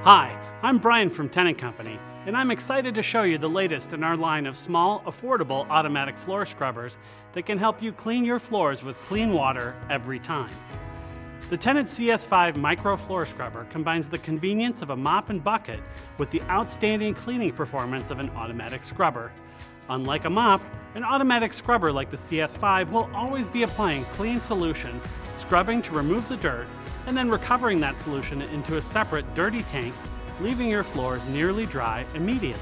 Hi, I'm Brian from Tenant Company, and I'm excited to show you the latest in our line of small, affordable automatic floor scrubbers that can help you clean your floors with clean water every time. The Tenant CS5 Micro Floor Scrubber combines the convenience of a mop and bucket with the outstanding cleaning performance of an automatic scrubber. Unlike a mop, an automatic scrubber like the CS5 will always be applying clean solution, scrubbing to remove the dirt, and then recovering that solution into a separate dirty tank, leaving your floors nearly dry immediately.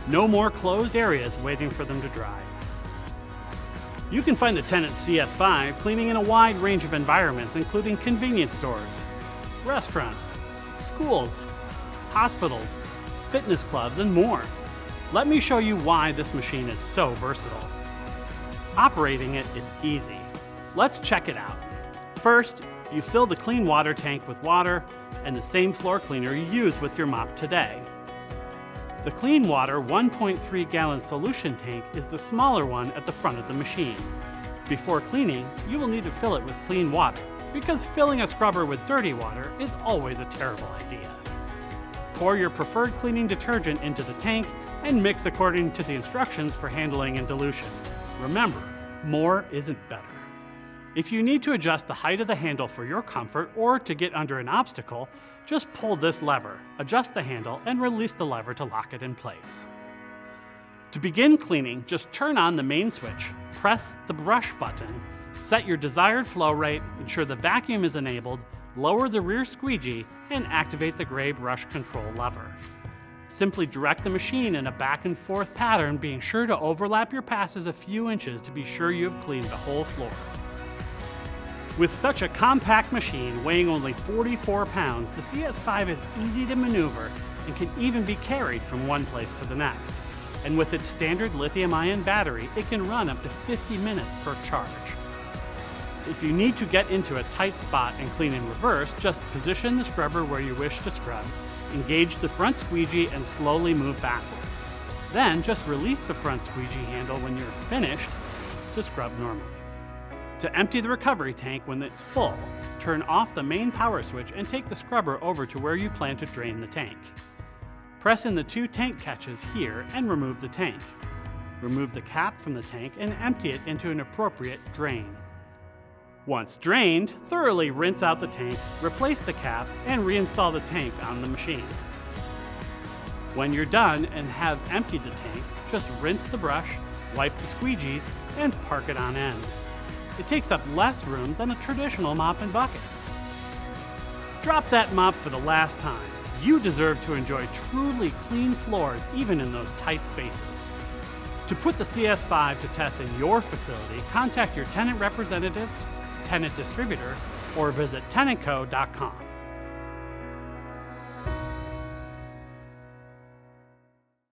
No more closed areas waiting for them to dry. You can find the Tenant CS5 cleaning in a wide range of environments, including convenience stores, restaurants, schools, hospitals, fitness clubs, and more. Let me show you why this machine is so versatile. Operating it is easy. Let's check it out. First, you fill the clean water tank with water and the same floor cleaner you used with your mop today. The Clean Water 1.3 gallon solution tank is the smaller one at the front of the machine. Before cleaning, you will need to fill it with clean water, because filling a scrubber with dirty water is always a terrible idea. Pour your preferred cleaning detergent into the tank and mix according to the instructions for handling and dilution. Remember, more isn't better. If you need to adjust the height of the handle for your comfort or to get under an obstacle, just pull this lever, adjust the handle, and release the lever to lock it in place. To begin cleaning, just turn on the main switch, press the brush button, set your desired flow rate, ensure the vacuum is enabled, lower the rear squeegee, and activate the gray brush control lever. Simply direct the machine in a back and forth pattern, being sure to overlap your passes a few inches to be sure you have cleaned the whole floor. With such a compact machine weighing only 44 pounds, the CS5 is easy to maneuver and can even be carried from one place to the next. And with its standard lithium-ion battery, it can run up to 50 minutes per charge. If you need to get into a tight spot and clean in reverse, just position the scrubber where you wish to scrub, engage the front squeegee, and slowly move backwards. Then just release the front squeegee handle when you're finished to scrub normally. To empty the recovery tank when it's full, turn off the main power switch and take the scrubber over to where you plan to drain the tank. Press in the two tank catches here and remove the tank. Remove the cap from the tank and empty it into an appropriate drain. Once drained, thoroughly rinse out the tank, replace the cap, and reinstall the tank on the machine. When you're done and have emptied the tanks, just rinse the brush, wipe the squeegees, and park it on end. It takes up less room than a traditional mop and bucket. Drop that mop for the last time. You deserve to enjoy truly clean floors even in those tight spaces. To put the CS5 to test in your facility, contact your tenant representative, tenant distributor, or visit tenantco.com.